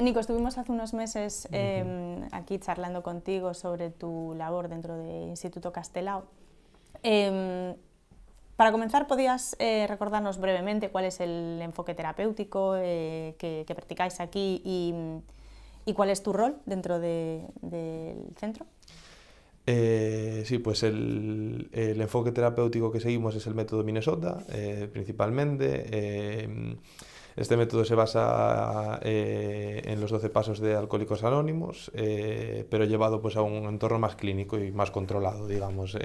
Nico, estuvimos hace unos meses aquí charlando contigo sobre tu labor dentro del Instituto Castelao. Para comenzar, ¿podías recordarnos brevemente cuál es el enfoque terapéutico que practicáis aquí y cuál es tu rol dentro del centro? Sí, pues el enfoque terapéutico que seguimos es el método Minnesota, principalmente. Este método se basa en los 12 pasos de Alcohólicos Anónimos, pero llevado pues, a un entorno más clínico y más controlado, digamos,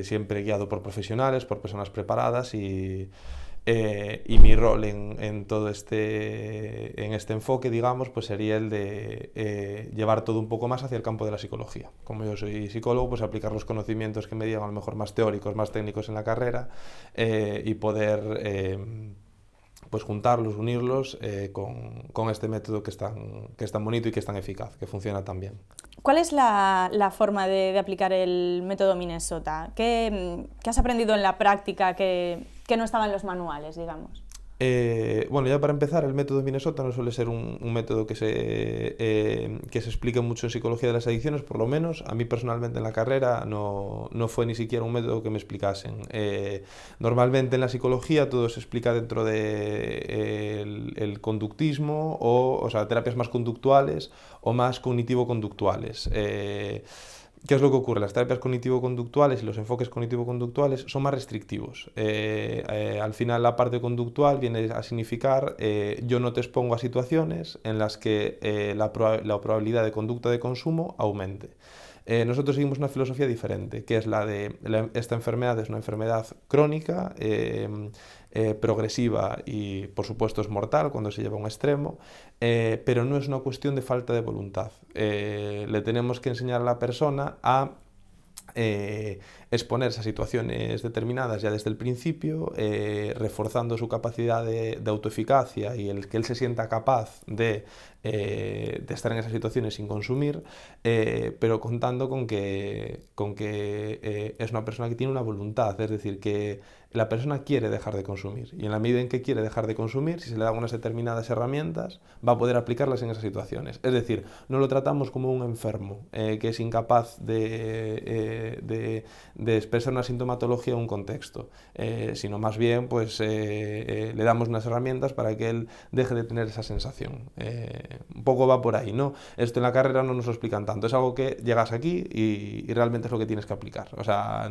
siempre guiado por profesionales, por personas preparadas y mi rol en todo en este enfoque, digamos, pues sería el de llevar todo un poco más hacia el campo de la psicología. Como yo soy psicólogo, pues aplicar los conocimientos que me digan a lo mejor más teóricos, más técnicos en la carrera y poder pues juntarlos, unirlos con este método que es tan bonito y que es tan eficaz, que funciona tan bien. ¿Cuál es la forma de aplicar el método Minnesota? ¿Qué has aprendido en la práctica que no estaba en los manuales, digamos? Bueno, ya para empezar, el método Minnesota no suele ser un método que se explique mucho en psicología de las adicciones, por lo menos a mí personalmente en la carrera no fue ni siquiera un método que me explicasen. Normalmente en la psicología todo se explica dentro de el conductismo o sea, terapias más conductuales o más cognitivo-conductuales. ¿Qué es lo que ocurre? Las terapias cognitivo-conductuales y los enfoques cognitivo-conductuales son más restrictivos. Al final la parte conductual viene a significar yo no te expongo a situaciones en las que la probabilidad de conducta de consumo aumente. Nosotros seguimos una filosofía diferente, que es la de esta enfermedad es una enfermedad crónica, progresiva y por supuesto es mortal cuando se lleva a un extremo, pero no es una cuestión de falta de voluntad. Le tenemos que enseñar a la persona a exponerse a situaciones determinadas ya desde el principio, reforzando su capacidad de autoeficacia y el que él se sienta capaz de estar en esas situaciones sin consumir, pero contando con que es una persona que tiene una voluntad, es decir, que la persona quiere dejar de consumir y en la medida en que quiere dejar de consumir, si se le dan unas determinadas herramientas, va a poder aplicarlas en esas situaciones. Es decir, no lo tratamos como un enfermo que es incapaz de expresar una sintomatología en un contexto, sino más bien pues, le damos unas herramientas para que él deje de tener esa sensación. Un poco va por ahí, ¿no? Esto en la carrera no nos lo explican tanto, es algo que llegas aquí y realmente es lo que tienes que aplicar, o sea,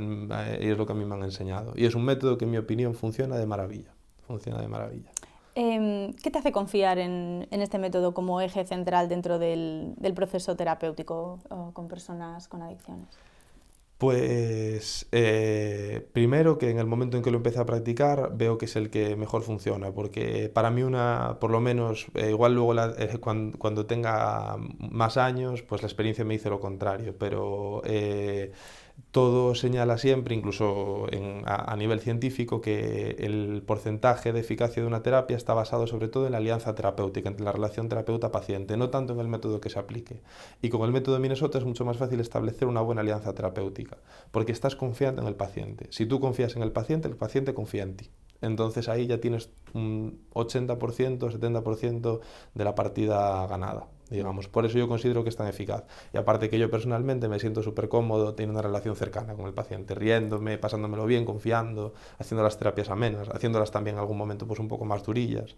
y es lo que a mí me han enseñado. Y es un método que en mi opinión funciona de maravilla, funciona de maravilla. ¿Qué te hace confiar en este método como eje central dentro del proceso terapéutico con personas con adicciones? Pues primero que en el momento en que lo empecé a practicar veo que es el que mejor funciona, porque para mí por lo menos, igual luego cuando tenga más años, pues la experiencia me dice lo contrario, pero todo señala siempre, incluso a nivel científico, que el porcentaje de eficacia de una terapia está basado sobre todo en la alianza terapéutica, entre la relación terapeuta-paciente, no tanto en el método que se aplique. Y con el método de Minnesota es mucho más fácil establecer una buena alianza terapéutica, porque estás confiando en el paciente. Si tú confías en el paciente confía en ti. Entonces ahí ya tienes un 80%, 70% de la partida ganada, digamos. Por eso yo considero que es tan eficaz. Y aparte que yo personalmente me siento súper cómodo, teniendo una relación cercana con el paciente, riéndome, pasándomelo bien, confiando, haciendo las terapias amenas, haciéndolas también en algún momento pues un poco más durillas.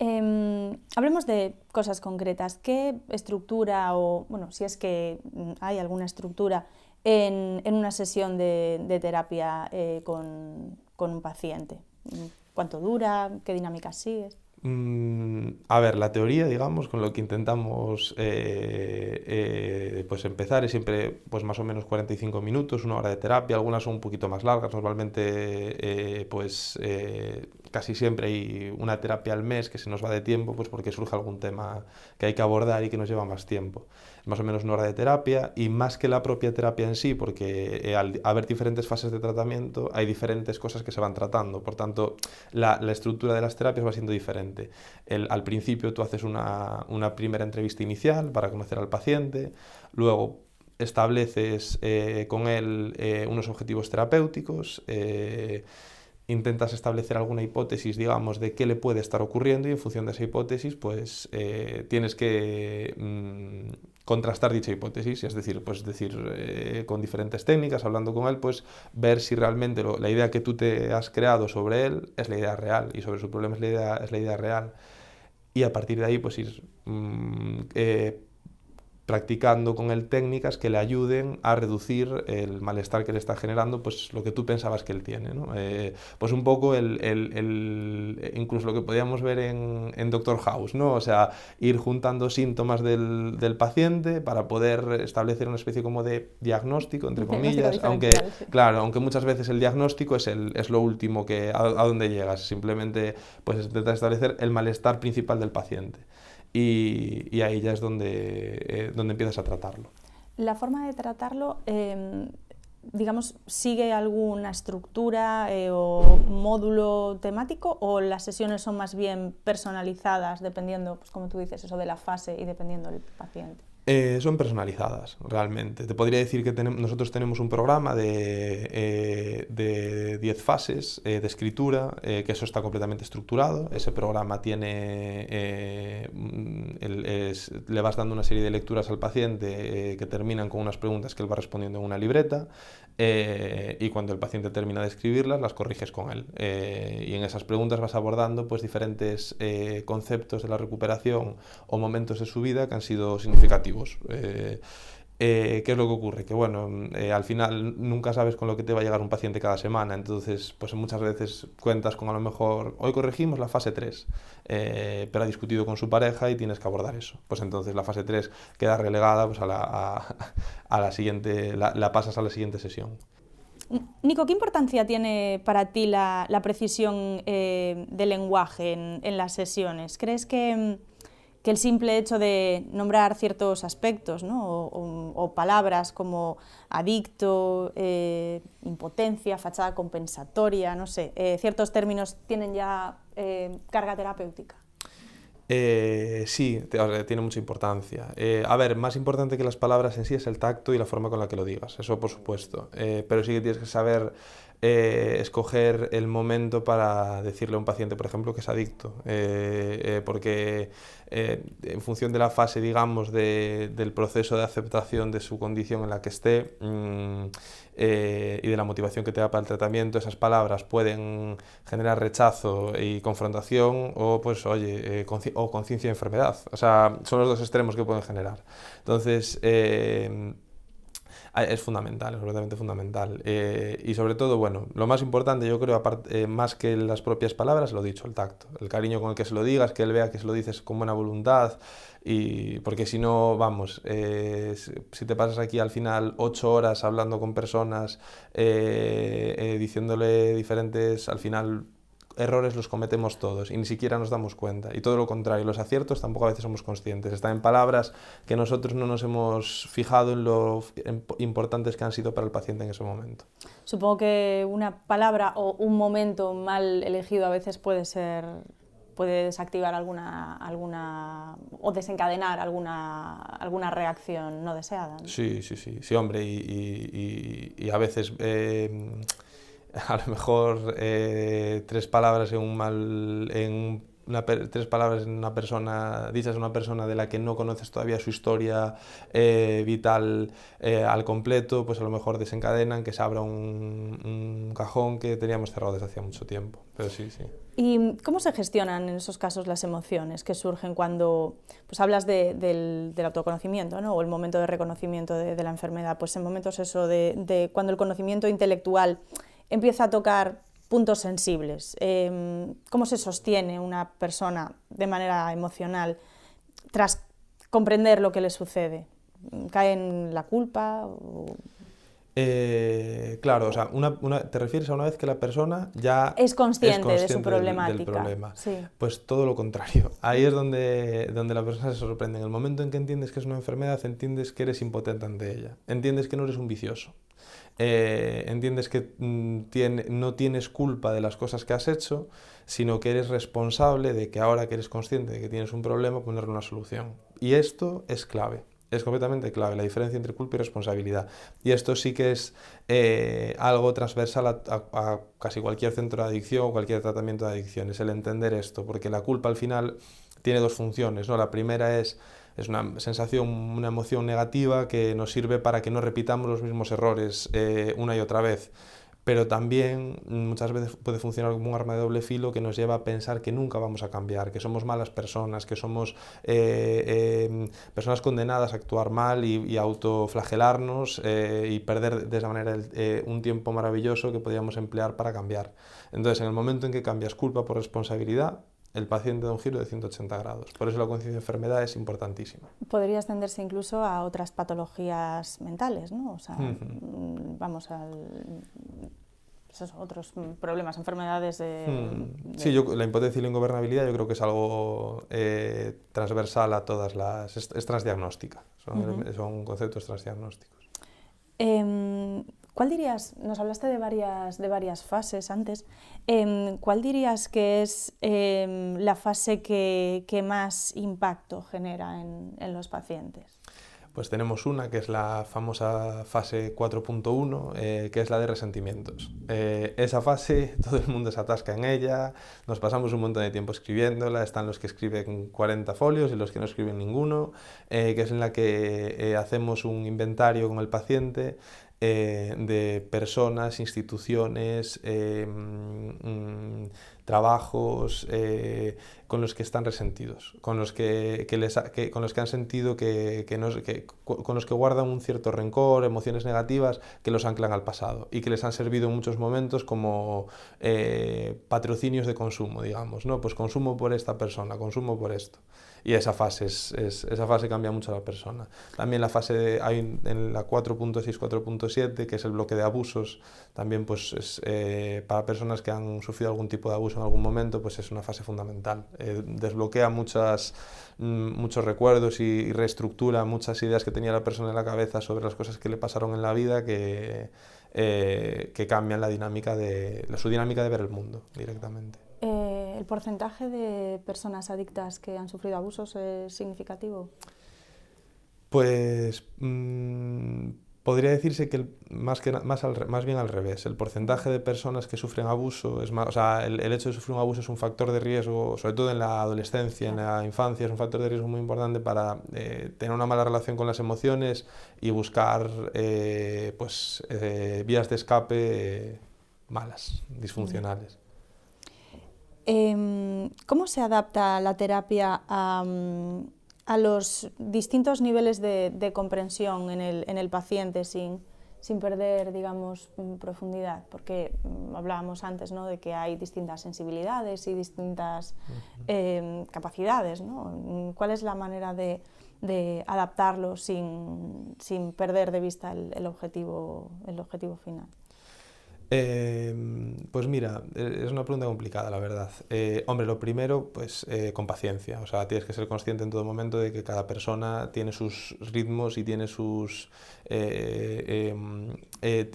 Hablemos de cosas concretas. ¿Qué estructura o, bueno, si es que hay alguna estructura en una sesión de terapia con un paciente? ¿Cuánto dura? ¿Qué dinámicas sigues? A ver, la teoría, digamos, con lo que intentamos pues empezar es siempre pues más o menos 45 minutos, una hora de terapia, algunas son un poquito más largas, normalmente casi siempre hay una terapia al mes que se nos va de tiempo pues porque surge algún tema que hay que abordar y que nos lleva más tiempo. Es más o menos una hora de terapia y más que la propia terapia en sí, porque al haber diferentes fases de tratamiento hay diferentes cosas que se van tratando, por tanto la estructura de las terapias va siendo diferente. Al principio tú haces una primera entrevista inicial para conocer al paciente, luego estableces con él unos objetivos terapéuticos intentas establecer alguna hipótesis, digamos, de qué le puede estar ocurriendo y en función de esa hipótesis, pues tienes que contrastar dicha hipótesis, es decir, con diferentes técnicas, hablando con él, pues ver si realmente la idea que tú te has creado sobre él es la idea real y sobre su problema es la idea real. Y a partir de ahí, pues ir practicando con él técnicas que le ayuden a reducir el malestar que le está generando, pues lo que tú pensabas que él tiene, ¿no? Pues un poco incluso lo que podíamos ver en Doctor House, ¿no? O sea, ir juntando síntomas del paciente para poder establecer una especie como de diagnóstico, entre comillas, aunque, claro, aunque muchas veces el diagnóstico es lo último a donde llegas, simplemente pues intentar establecer el malestar principal del paciente. Y ahí ya es donde empiezas a tratarlo. La forma de tratarlo, digamos, ¿sigue alguna estructura o módulo temático o las sesiones son más bien personalizadas dependiendo, pues como tú dices, eso de la fase y dependiendo del paciente? Son personalizadas, realmente. Te podría decir que nosotros tenemos un programa de 10 fases de escritura, que eso está completamente estructurado. Ese programa tiene, le vas dando una serie de lecturas al paciente que terminan con unas preguntas que él va respondiendo en una libreta, y cuando el paciente termina de escribirlas, las corriges con él. Y en esas preguntas vas abordando pues, diferentes conceptos de la recuperación o momentos de su vida que han sido significativos. ¿Qué es lo que ocurre? Que bueno, al final nunca sabes con lo que te va a llegar un paciente cada semana, entonces pues muchas veces cuentas con a lo mejor, hoy corregimos la fase 3, pero ha discutido con su pareja y tienes que abordar eso. Pues entonces la fase 3 queda relegada pues, a la siguiente, la pasas a la siguiente sesión. Nico, ¿qué importancia tiene para ti la precisión del lenguaje en las sesiones? ¿Crees que el simple hecho de nombrar ciertos aspectos, ¿no? o palabras como adicto, impotencia, fachada compensatoria, no sé, ciertos términos tienen ya carga terapéutica? Sí, tiene mucha importancia. A ver, más importante que las palabras en sí es el tacto y la forma con la que lo digas, eso por supuesto. Pero sí que tienes que saber escoger el momento para decirle a un paciente, por ejemplo, que es adicto. Porque en función de la fase, digamos, del proceso de aceptación de su condición en la que esté y de la motivación que te da para el tratamiento, esas palabras pueden generar rechazo y confrontación o, pues, oye, o conciencia de enfermedad. O sea, son los dos extremos que pueden generar. Entonces, es fundamental, es absolutamente fundamental. Y sobre todo, bueno, lo más importante yo creo, más que las propias palabras, lo dicho, el tacto, el cariño con el que se lo digas, que él vea que se lo dices con buena voluntad, porque si no, vamos, si te pasas aquí al final 8 horas hablando con personas, diciéndole diferentes, al final errores los cometemos todos y ni siquiera nos damos cuenta, y todo lo contrario, los aciertos tampoco a veces somos conscientes, están en palabras que nosotros no nos hemos fijado en lo importantes que han sido para el paciente en ese momento. Supongo que una palabra o un momento mal elegido a veces puede desactivar alguna o desencadenar alguna reacción no deseada, ¿no? Sí, hombre, y a veces a lo mejor 3 palabras tres palabras en una persona, dichas a una persona de la que no conoces todavía su historia vital al completo, pues a lo mejor desencadenan que se abra un cajón que teníamos cerrado desde hacía mucho tiempo. Pero sí. ¿Y cómo se gestionan en esos casos las emociones que surgen cuando pues, hablas del autoconocimiento, ¿no? o el momento de reconocimiento de la enfermedad? Pues en momentos eso de cuando el conocimiento intelectual empieza a tocar puntos sensibles. ¿Cómo se sostiene una persona de manera emocional tras comprender lo que le sucede? ¿Cae en la culpa? Claro, o sea, te refieres a una vez que la persona ya es consciente de su problemática. del problema. Sí. Pues todo lo contrario. Ahí es donde la persona se sorprende. En el momento en que entiendes que es una enfermedad, entiendes que eres impotente ante ella. Entiendes que no eres un vicioso. Entiendes que no tienes culpa de las cosas que has hecho, sino que eres responsable de que ahora que eres consciente de que tienes un problema, ponerle una solución. Y esto es clave. Es completamente clave la diferencia entre culpa y responsabilidad. Y esto sí que es algo transversal a casi cualquier centro de adicción o cualquier tratamiento de adicción, es el entender esto, porque la culpa al final tiene dos funciones, ¿no? La primera es una sensación, una emoción negativa que nos sirve para que no repitamos los mismos errores una y otra vez. Pero también muchas veces puede funcionar como un arma de doble filo que nos lleva a pensar que nunca vamos a cambiar, que somos malas personas, que somos personas condenadas a actuar mal y autoflagelarnos y perder de esa manera un tiempo maravilloso que podríamos emplear para cambiar. Entonces, en el momento en que cambias culpa por responsabilidad, el paciente da un giro de 180 grados. Por eso la conciencia de enfermedad es importantísima. Podría extenderse incluso a otras patologías mentales, ¿no? O sea, vamos esos otros problemas, enfermedades Sí, la impotencia y la ingobernabilidad yo creo que es algo transversal a todas las... es transdiagnóstica, son conceptos transdiagnósticos. ¿Cuál dirías, nos hablaste de varias fases antes, cuál dirías que es la fase que más impacto genera en los pacientes? Pues tenemos una que es la famosa fase 4.1, que es la de resentimientos. Esa fase todo el mundo se atasca en ella, nos pasamos un montón de tiempo escribiéndola, están los que escriben 40 folios y los que no escriben ninguno, que es en la que hacemos un inventario con el paciente de personas, instituciones, trabajos con los que están resentidos, con los que han sentido con los que guardan un cierto rencor, emociones negativas que los anclan al pasado y que les han servido en muchos momentos como patrocinios de consumo, digamos, ¿no? Pues consumo por esta persona, consumo por esto. Y esa fase, esa fase cambia mucho a la persona. También hay en la 4.6, 4.7, que es el bloque de abusos, también pues es, para personas que han sufrido algún tipo de abuso en algún momento, pues es una fase fundamental. Desbloquea muchos recuerdos y reestructura muchas ideas que tenía la persona en la cabeza sobre las cosas que le pasaron en la vida que cambian su dinámica de ver el mundo directamente. ¿El porcentaje de personas adictas que han sufrido abusos es significativo? Pues podría decirse que más bien al revés. El porcentaje de personas que sufren abuso es más, o sea, el hecho de sufrir un abuso es un factor de riesgo, sobre todo en la adolescencia, en la infancia, es un factor de riesgo muy importante para tener una mala relación con las emociones y buscar vías de escape malas, disfuncionales. ¿Cómo se adapta la terapia a los distintos niveles de comprensión en el paciente sin perder, digamos, profundidad? Porque hablábamos antes, ¿no?, de que hay distintas sensibilidades y distintas capacidades, ¿no? ¿Cuál es la manera de adaptarlo sin perder de vista el objetivo final? Pues mira, es una pregunta complicada, la verdad. Hombre, lo primero, pues con paciencia. O sea, tienes que ser consciente en todo momento de que cada persona tiene sus ritmos y tiene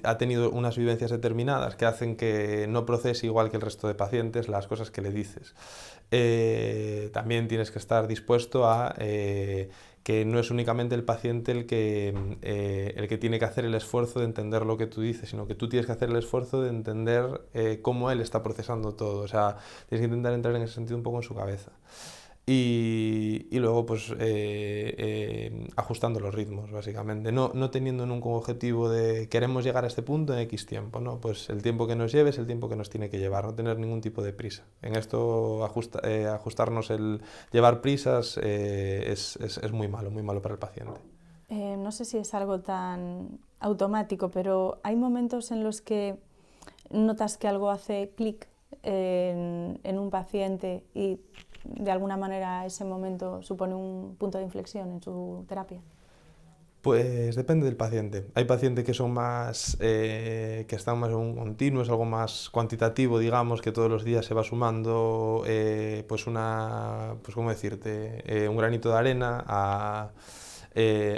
ha tenido unas vivencias determinadas que hacen que no procese igual que el resto de pacientes las cosas que le dices. También tienes que estar dispuesto a que no es únicamente el paciente el que tiene que hacer el esfuerzo de entender lo que tú dices, sino que tú tienes que hacer el esfuerzo de entender cómo él está procesando todo. O sea, tienes que intentar entrar en ese sentido un poco en su cabeza. Y luego, pues, ajustando los ritmos, básicamente. No teniendo nunca un objetivo de queremos llegar a este punto en X tiempo, ¿no? Pues el tiempo que nos lleve es el tiempo que nos tiene que llevar, no tener ningún tipo de prisa. En esto, ajustarnos llevar prisas es muy malo para el paciente. No sé si es algo tan automático, pero hay momentos en los que notas que algo hace clic en un paciente y de alguna manera ese momento supone un punto de inflexión en su terapia. Pues depende del paciente. Hay pacientes que son más, que están más en un continuo, es algo más cuantitativo, digamos, que todos los días se va sumando, ¿cómo decirte? Un granito de arena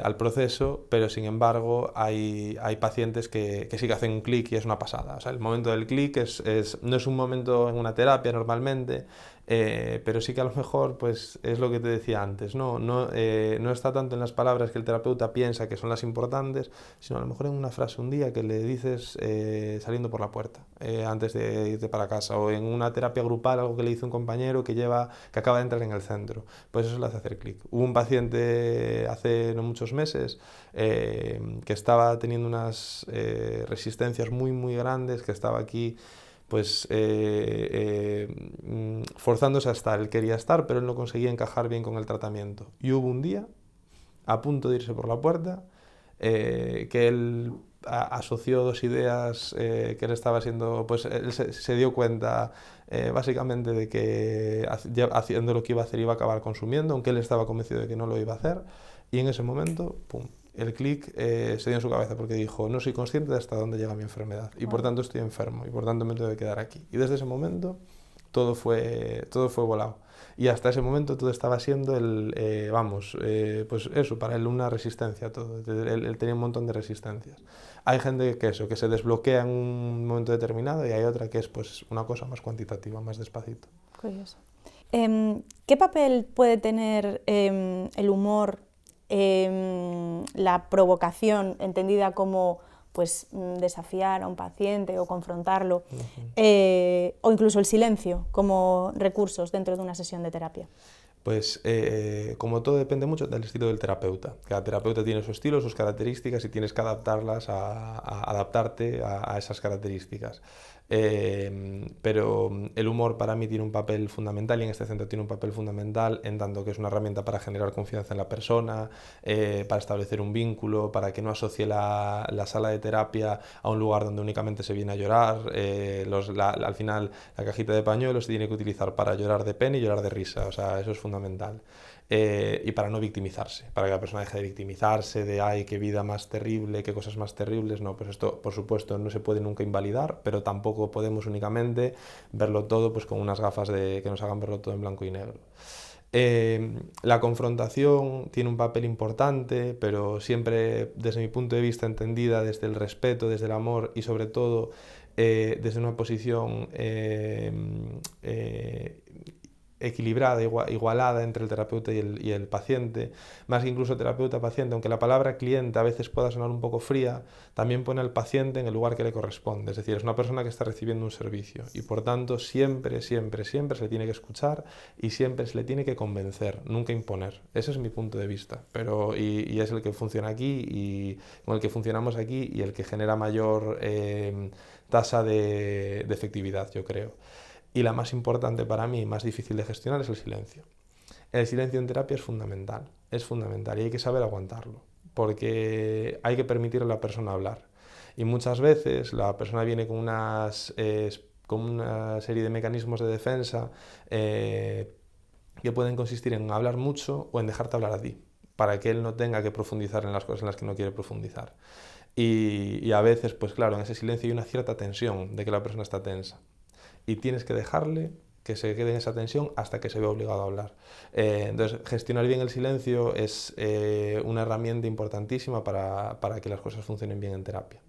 al proceso, pero sin embargo hay pacientes que sí que hacen un clic y es una pasada. O sea, el momento del clic no es un momento en una terapia normalmente, pero sí que a lo mejor pues es lo que te decía antes, no está tanto en las palabras que el terapeuta piensa que son las importantes, sino a lo mejor en una frase un día que le dices saliendo por la puerta, antes de irte para casa, o en una terapia grupal, algo que le dice un compañero que acaba de entrar en el centro, pues eso le hace hacer clic. Hubo un paciente hace no muchos meses que estaba teniendo unas resistencias muy muy grandes, que estaba aquí pues forzándose a estar. Él quería estar, pero él no conseguía encajar bien con el tratamiento. Y hubo un día, a punto de irse por la puerta, que él asoció dos ideas que él estaba haciendo, pues él se dio cuenta básicamente de que haciendo lo que iba a hacer iba a acabar consumiendo, aunque él estaba convencido de que no lo iba a hacer, y en ese momento, pum, el clic se dio en su cabeza porque dijo, no soy consciente de hasta dónde llega mi enfermedad y por tanto estoy enfermo y por tanto me tengo que quedar aquí. Y desde ese momento todo fue volado. Y hasta ese momento todo estaba siendo pues eso, para él una resistencia, todo. Él tenía un montón de resistencias. Hay gente que se desbloquea en un momento determinado y hay otra que es pues una cosa más cuantitativa, más despacito. Curioso. ¿Qué papel puede tener el humor, la provocación, entendida como pues, desafiar a un paciente o confrontarlo, o incluso el silencio como recursos dentro de una sesión de terapia? Pues como todo depende mucho del estilo del terapeuta. Cada terapeuta tiene su estilo, sus características y tienes que adaptarlas adaptarte a esas características. Pero el humor para mí tiene un papel fundamental y en este centro tiene un papel fundamental en tanto que es una herramienta para generar confianza en la persona, para establecer un vínculo, para que no asocie la sala de terapia a un lugar donde únicamente se viene a llorar. Al final la cajita de pañuelos se tiene que utilizar para llorar de pena y llorar de risa, o sea, eso es fundamental. Y para no victimizarse, para que la persona deje de victimizarse, de ay, qué vida más terrible, qué cosas más terribles. No, pues esto, por supuesto, no se puede nunca invalidar, pero tampoco podemos únicamente verlo todo pues con unas gafas que nos hagan verlo todo en blanco y negro. La confrontación tiene un papel importante, pero siempre desde mi punto de vista entendida desde el respeto, desde el amor y sobre todo desde una posición equilibrada, igualada entre el terapeuta y el paciente, más que incluso terapeuta-paciente, aunque la palabra cliente a veces pueda sonar un poco fría, también pone al paciente en el lugar que le corresponde, es decir, es una persona que está recibiendo un servicio y por tanto siempre, siempre, siempre se le tiene que escuchar y siempre se le tiene que convencer, nunca imponer. Ese es mi punto de vista, y es el que funciona aquí y con el que funcionamos aquí y el que genera mayor tasa de efectividad, yo creo. Y la más importante para mí, más difícil de gestionar, es el silencio. El silencio en terapia es fundamental y hay que saber aguantarlo, porque hay que permitirle a la persona hablar. Y muchas veces la persona viene con una serie de mecanismos de defensa que pueden consistir en hablar mucho o en dejarte hablar a ti, para que él no tenga que profundizar en las cosas en las que no quiere profundizar. Y a veces, pues claro, en ese silencio hay una cierta tensión de que la persona está tensa. Y tienes que dejarle que se quede en esa tensión hasta que se ve obligado a hablar. Entonces, gestionar bien el silencio es una herramienta importantísima para que las cosas funcionen bien en terapia.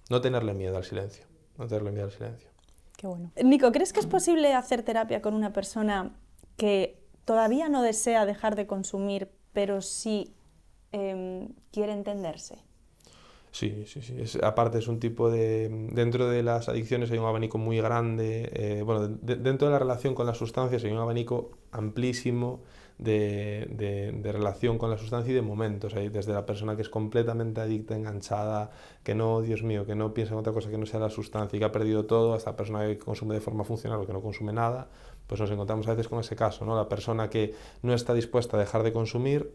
No tenerle miedo al silencio, no tenerle miedo al silencio. Qué bueno. Nico, ¿crees que es posible hacer terapia con una persona que todavía no desea dejar de consumir, pero sí quiere entenderse? Sí. Aparte es un tipo de... Dentro de las adicciones hay un abanico muy grande. Dentro de la relación con las sustancias hay un abanico amplísimo de relación con la sustancia y de momentos. Hay desde la persona que es completamente adicta, enganchada, que no, Dios mío, que no piensa en otra cosa que no sea la sustancia y que ha perdido todo, hasta la persona que consume de forma funcional o que no consume nada. Pues nos encontramos a veces con ese caso, ¿no? La persona que no está dispuesta a dejar de consumir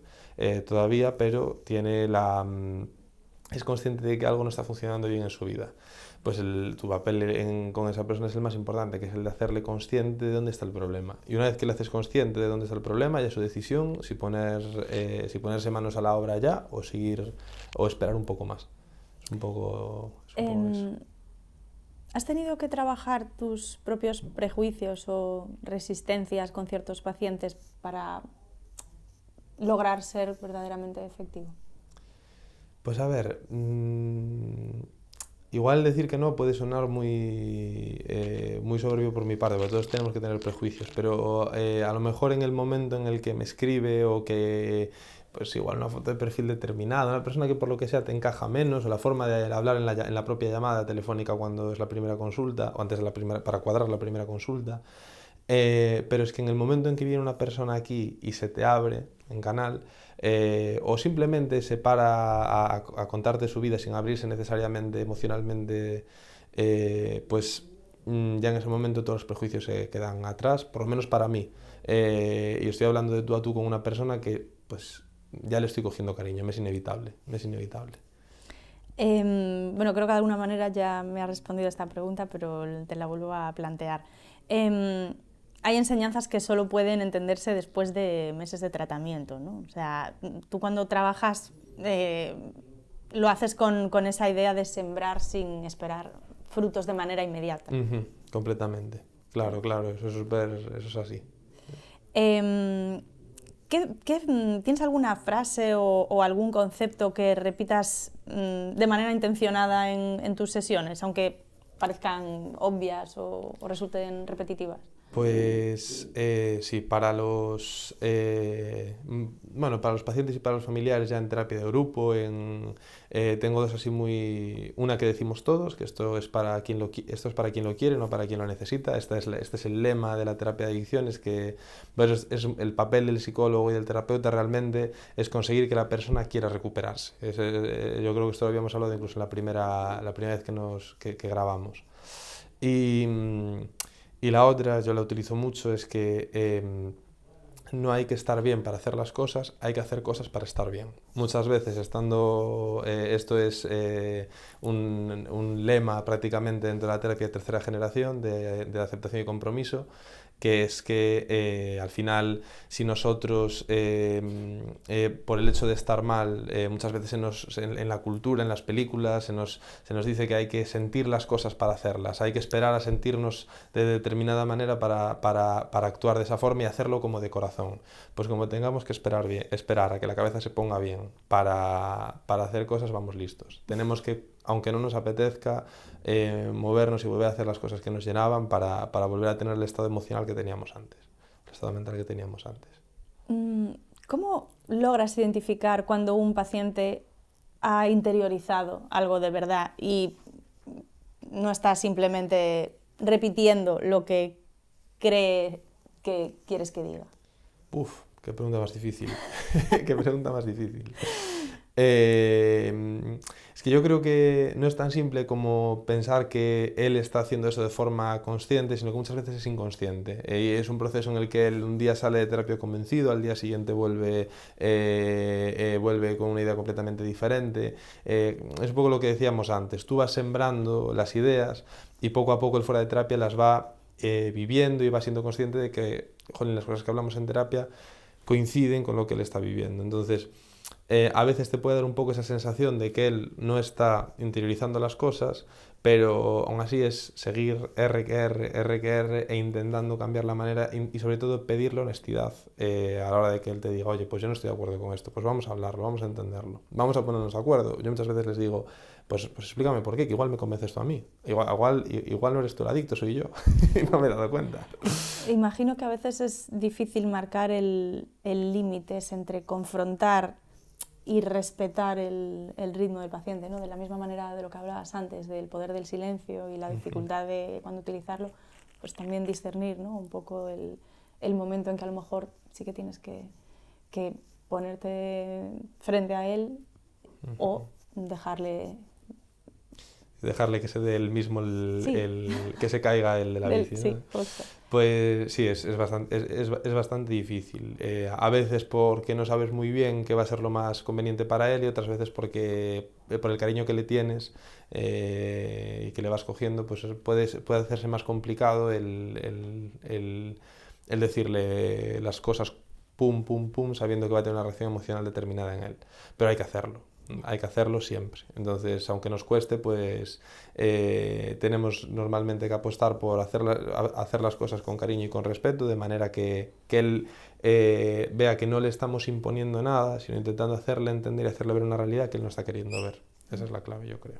todavía, pero tiene es consciente de que algo no está funcionando bien en su vida. Pues tu papel con esa persona es el más importante, que es el de hacerle consciente de dónde está el problema. Y una vez que le haces consciente de dónde está el problema, ya es su decisión si ponerse manos a la obra ya o seguir o esperar un poco más. Es un poco eso. ¿Has tenido que trabajar tus propios prejuicios o resistencias con ciertos pacientes para lograr ser verdaderamente efectivo? Pues a ver, igual decir que no puede sonar muy soberbio por mi parte, porque todos tenemos que tener prejuicios, pero a lo mejor en el momento en el que me escribe o que pues igual una foto de perfil determinada, una persona que por lo que sea te encaja menos, o la forma de hablar en la propia llamada telefónica cuando es la primera consulta, o antes de la primera, para cuadrar la primera consulta. Pero es que en el momento en que viene una persona aquí y se te abre en canal, o simplemente se para a contarte su vida sin abrirse necesariamente emocionalmente, pues ya en ese momento todos los prejuicios se quedan atrás, por lo menos para mí. Y estoy hablando de tú a tú con una persona que pues ya le estoy cogiendo cariño, me es inevitable, me es inevitable. Bueno, creo que de alguna manera ya me has respondido a esta pregunta, pero te la vuelvo a plantear. Hay enseñanzas que solo pueden entenderse después de meses de tratamiento, ¿no? O sea, tú cuando trabajas lo haces con esa idea de sembrar sin esperar frutos de manera inmediata. Completamente. Claro, claro, eso es así. ¿Tienes alguna frase o algún concepto que repitas de manera intencionada en tus sesiones, aunque parezcan obvias o resulten repetitivas? Pues sí, para para los pacientes y para los familiares ya en terapia de grupo, tengo dos así una que decimos todos, que esto es para quien esto es para quien lo quiere, no para quien lo necesita. Este es el lema de la terapia de adicciones, que pues, es el papel del psicólogo y del terapeuta realmente es conseguir que la persona quiera recuperarse. Yo creo que esto lo habíamos hablado incluso en la primera vez que grabamos. Y la otra, yo la utilizo mucho, es que no hay que estar bien para hacer las cosas, hay que hacer cosas para estar bien. Muchas veces esto es un lema prácticamente dentro de la terapia de tercera generación de aceptación y compromiso, que es que al final si nosotros por el hecho de estar mal muchas veces en la cultura, en las películas se nos dice que hay que sentir las cosas para hacerlas, hay que esperar a sentirnos de determinada manera para actuar de esa forma y hacerlo como de corazón. Pues como tengamos que esperar a que la cabeza se ponga bien para hacer cosas, vamos listos. Tenemos que, aunque no nos apetezca, movernos y volver a hacer las cosas que nos llenaban para volver a tener el estado emocional que teníamos antes, el estado mental que teníamos antes. ¿Cómo logras identificar cuando un paciente ha interiorizado algo de verdad y no está simplemente repitiendo lo que cree que quieres que diga? Uf, qué pregunta más difícil. Qué pregunta más difícil. Es que yo creo que no es tan simple como pensar que él está haciendo eso de forma consciente, sino que muchas veces es inconsciente. Y es un proceso en el que él un día sale de terapia convencido, al día siguiente vuelve con una idea completamente diferente. Es un poco lo que decíamos antes. Tú vas sembrando las ideas y poco a poco él fuera de terapia las va viviendo y va siendo consciente de que, joder, las cosas que hablamos en terapia coinciden con lo que él está viviendo. Entonces, a veces te puede dar un poco esa sensación de que él no está interiorizando las cosas, pero aún así es seguir R que R e intentando cambiar la manera y sobre todo pedirle honestidad a la hora de que él te diga, oye, pues yo no estoy de acuerdo con esto, pues vamos a hablarlo, vamos a entenderlo, vamos a ponernos de acuerdo. Yo muchas veces les digo, pues explícame por qué, que igual me convences tú a mí, igual no eres tú el adicto, soy yo, y no me he dado cuenta. Imagino que a veces es difícil marcar el límite entre confrontar y respetar el ritmo del paciente, ¿no? De la misma manera de lo que hablabas antes, del poder del silencio y la dificultad de cuando utilizarlo, pues también discernir, ¿no? Un poco el momento en que a lo mejor sí que tienes que ponerte frente a él o dejarle que se dé el mismo, sí. Que se caiga el de la bici, ¿no? Sí, justo. Pues sí, es bastante difícil. A veces porque no sabes muy bien qué va a ser lo más conveniente para él y otras veces porque por el cariño que le tienes y que le vas cogiendo, pues puede hacerse más complicado el decirle las cosas pum, pum, pum, sabiendo que va a tener una reacción emocional determinada en él. Pero hay que hacerlo siempre. Entonces, aunque nos cueste, pues tenemos normalmente que apostar por hacer las cosas con cariño y con respeto, de manera que él vea que no le estamos imponiendo nada, sino intentando hacerle entender y hacerle ver una realidad que él no está queriendo ver. Esa es la clave, yo creo.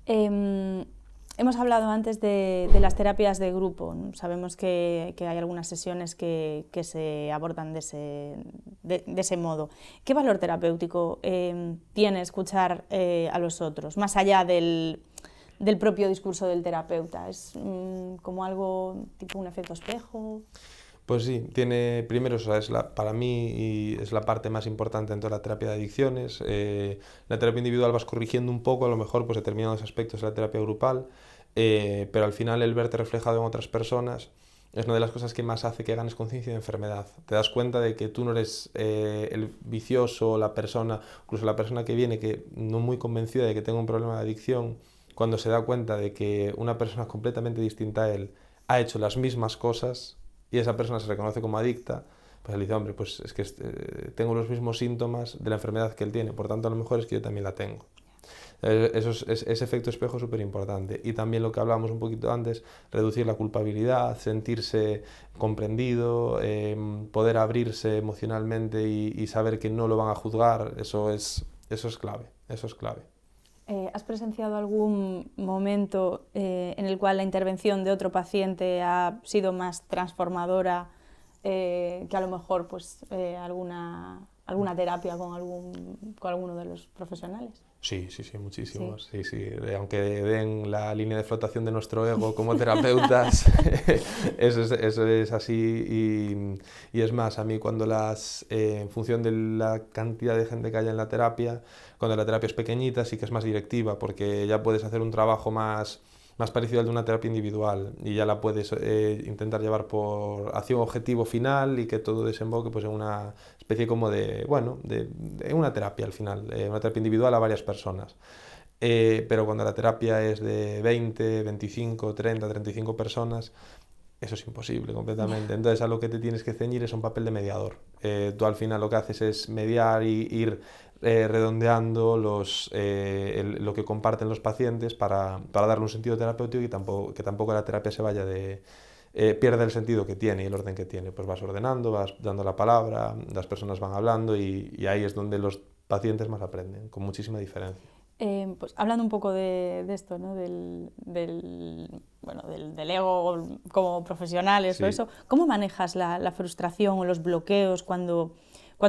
Hemos hablado antes de las terapias de grupo. Sabemos que hay algunas sesiones que se abordan de ese modo. ¿Qué valor terapéutico tiene escuchar a los otros, más allá del propio discurso del terapeuta? ¿Es como algo tipo un efecto espejo? Pues sí, tiene, primero, o sea, para mí y es la parte más importante en toda la terapia de adicciones. La terapia individual vas corrigiendo un poco, a lo mejor, pues determinados aspectos de la terapia grupal, pero al final el verte reflejado en otras personas es una de las cosas que más hace que ganes conciencia de enfermedad. Te das cuenta de que tú no eres el vicioso, la persona, incluso la persona que viene que no muy convencida de que tenga un problema de adicción, cuando se da cuenta de que una persona completamente distinta a él ha hecho las mismas cosas y esa persona se reconoce como adicta, pues él dice, hombre, pues es que tengo los mismos síntomas de la enfermedad que él tiene, por tanto a lo mejor es que yo también la tengo. Ese efecto espejo es súper importante. Y también lo que hablábamos un poquito antes, reducir la culpabilidad, sentirse comprendido, poder abrirse emocionalmente y saber que no lo van a juzgar, eso es clave, eso es clave. ¿Has presenciado algún momento en el cual la intervención de otro paciente ha sido más transformadora que a lo mejor pues, alguna terapia con alguno de los profesionales? Sí, muchísimos. Sí, sí. Aunque den la línea de flotación de nuestro ego como terapeutas, eso es así. Y es más, a mí cuando en función de la cantidad de gente que haya en la terapia, cuando la terapia es pequeñita, sí que es más directiva, porque ya puedes hacer un trabajo más parecido al de una terapia individual y ya la puedes intentar llevar hacia un objetivo final y que todo desemboque pues, en una especie como de una terapia al final, una terapia individual a varias personas. Pero cuando la terapia es de 20, 25, 30, 35 personas, eso es imposible completamente. Entonces a lo que te tienes que ceñir es un papel de mediador. Tú al final lo que haces es mediar y ir redondeando lo que comparten los pacientes para darle un sentido terapéutico y que tampoco la terapia se vaya pierda el sentido que tiene y el orden que tiene. Pues vas ordenando, vas dando la palabra, las personas van hablando y ahí es donde los pacientes más aprenden, con muchísima diferencia. Pues hablando un poco de esto, ¿no? del ego como profesionales o eso, ¿cómo manejas la frustración o los bloqueos cuando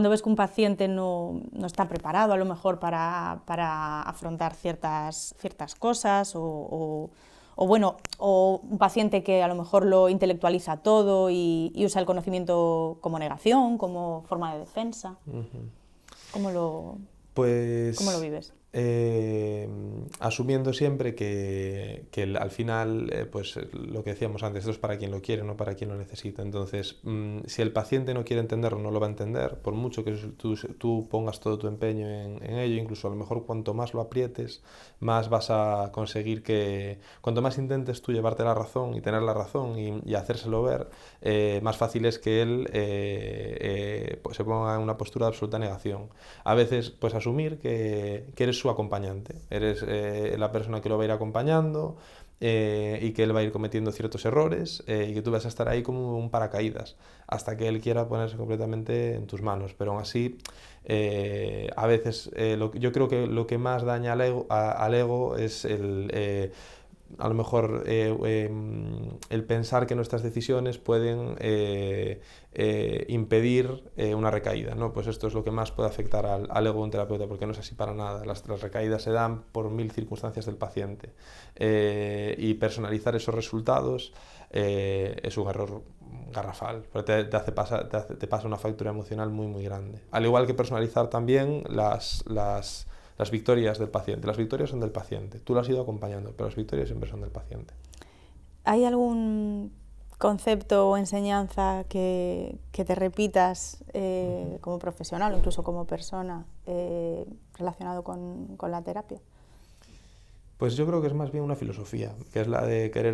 ves que un paciente no está preparado a lo mejor para afrontar ciertas cosas o un paciente que a lo mejor lo intelectualiza todo y usa el conocimiento como negación, como forma de defensa? ¿Cómo lo vives? Asumiendo siempre que al final, pues lo que decíamos antes, esto es para quien lo quiere, no para quien lo necesita. Entonces, si el paciente no quiere entenderlo, no lo va a entender, por mucho que tú pongas todo tu empeño en ello, incluso a lo mejor cuanto más lo aprietes, más vas a conseguir cuanto más intentes tú llevarte la razón y tener la razón y hacérselo ver, más fácil es que él pues se ponga en una postura de absoluta negación. A veces, pues asumir que eres su acompañante, eres la persona que lo va a ir acompañando y que él va a ir cometiendo ciertos errores y que tú vas a estar ahí como un paracaídas hasta que él quiera ponerse completamente en tus manos, pero aún así a veces yo creo que lo que más daña al ego es a lo mejor el pensar que nuestras decisiones pueden impedir una recaída, ¿no? Pues esto es lo que más puede afectar al ego de un terapeuta, porque no es así para nada. Las recaídas se dan por 1000 circunstancias del paciente y personalizar esos resultados es un error garrafal, porque te pasa una factura emocional muy, muy grande. Al igual que personalizar también las victorias del paciente. Las victorias son del paciente. Tú lo has ido acompañando, pero las victorias siempre son del paciente. ¿Hay algún concepto o enseñanza que te repitas como profesional o incluso como persona relacionado con la terapia? Pues yo creo que es más bien una filosofía, que es la de querer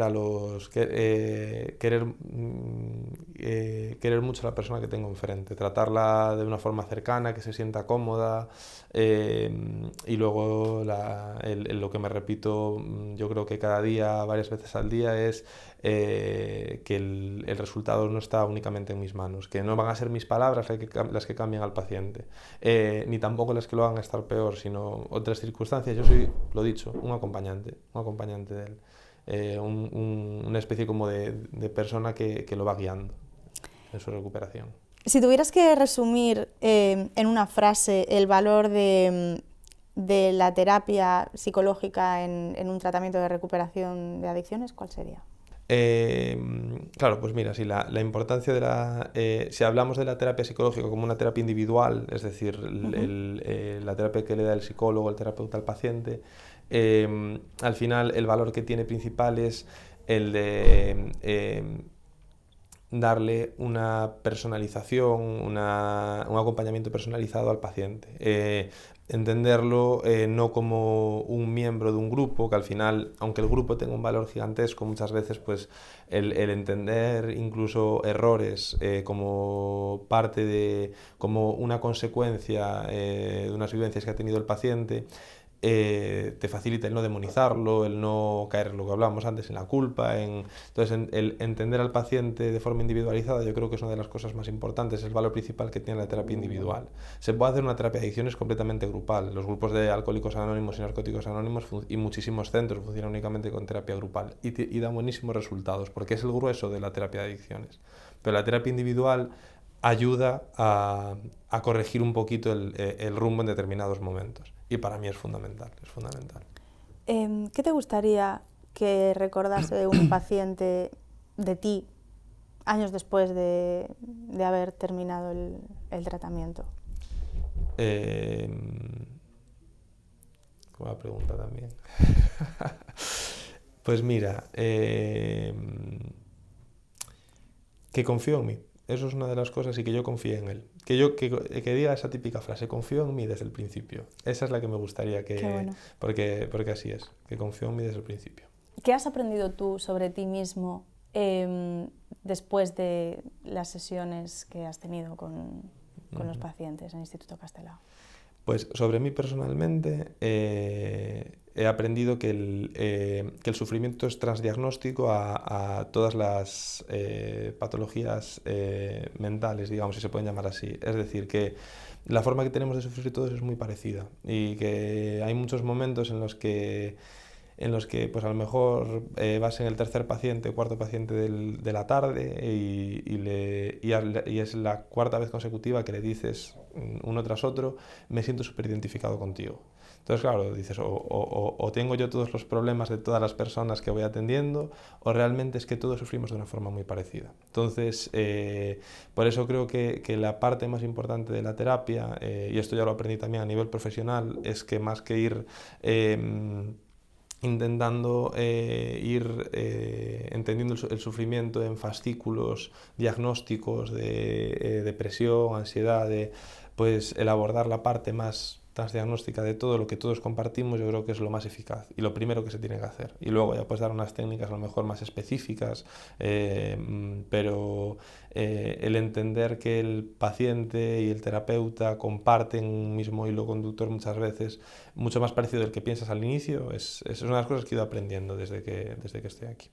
querer mucho a la persona que tengo enfrente, tratarla de una forma cercana, que se sienta cómoda y luego lo que me repito yo creo que cada día, varias veces al día es que el resultado no está únicamente en mis manos, que no van a ser mis palabras las que cambian al paciente, ni tampoco las que lo hagan estar peor, sino otras circunstancias. Yo soy, lo dicho, un acompañante de él, una especie como de persona que lo va guiando en su recuperación. Si tuvieras que resumir en una frase el valor de la terapia psicológica en un tratamiento de recuperación de adicciones, ¿cuál sería? Claro, pues mira, si la importancia si hablamos de la terapia psicológica como una terapia individual, es decir, la terapia que le da el psicólogo, el terapeuta al paciente, al final el valor que tiene principal es el de darle una personalización, un acompañamiento personalizado al paciente. Entenderlo no como un miembro de un grupo, que al final, aunque el grupo tenga un valor gigantesco, muchas veces pues el entender incluso errores como como una consecuencia de unas vivencias que ha tenido el paciente, te facilita el no demonizarlo, el no caer en lo que hablábamos antes, en la culpa. Entonces, el entender al paciente de forma individualizada, yo creo que es una de las cosas más importantes, es el valor principal que tiene la terapia individual. Se puede hacer una terapia de adicciones completamente grupal. Los grupos de alcohólicos anónimos y narcóticos anónimos y muchísimos centros funcionan únicamente con terapia grupal y dan buenísimos resultados, porque es el grueso de la terapia de adicciones. Pero la terapia individual ayuda a corregir un poquito el rumbo en determinados momentos. Y para mí es fundamental, es fundamental. ¿Qué te gustaría que recordase un paciente de ti años después de haber terminado el tratamiento? Buena pregunta también. Pues mira, que confío en mí. Eso es una de las cosas y que yo confíe en él. Que diga esa típica frase, confío en mí desde el principio. Esa es la que me gustaría que... Qué bueno. Porque así es, que confío en mí desde el principio. ¿Qué has aprendido tú sobre ti mismo después de las sesiones que has tenido con los pacientes en el Instituto Castelao? Pues sobre mí personalmente he aprendido que el sufrimiento es transdiagnóstico a todas las patologías mentales, digamos, si se pueden llamar así. Es decir, que la forma que tenemos de sufrir todos es muy parecida y que hay muchos momentos en los que pues a lo mejor vas en el tercer paciente o cuarto paciente de la tarde y es la cuarta vez consecutiva que le dices uno tras otro, me siento súper identificado contigo. Entonces, claro, dices, o tengo yo todos los problemas de todas las personas que voy atendiendo, o realmente es que todos sufrimos de una forma muy parecida. Entonces, por eso creo que la parte más importante de la terapia, y esto ya lo aprendí también a nivel profesional, es que más que ir intentando ir entendiendo el sufrimiento en fascículos diagnósticos de depresión, ansiedad, pues el abordar la parte más transdiagnóstica de todo lo que todos compartimos, yo creo que es lo más eficaz y lo primero que se tiene que hacer. Y luego ya puedes dar unas técnicas a lo mejor más específicas, pero el entender que el paciente y el terapeuta comparten un mismo hilo conductor muchas veces, mucho más parecido del que piensas al inicio, es una de las cosas que he ido aprendiendo desde que estoy aquí.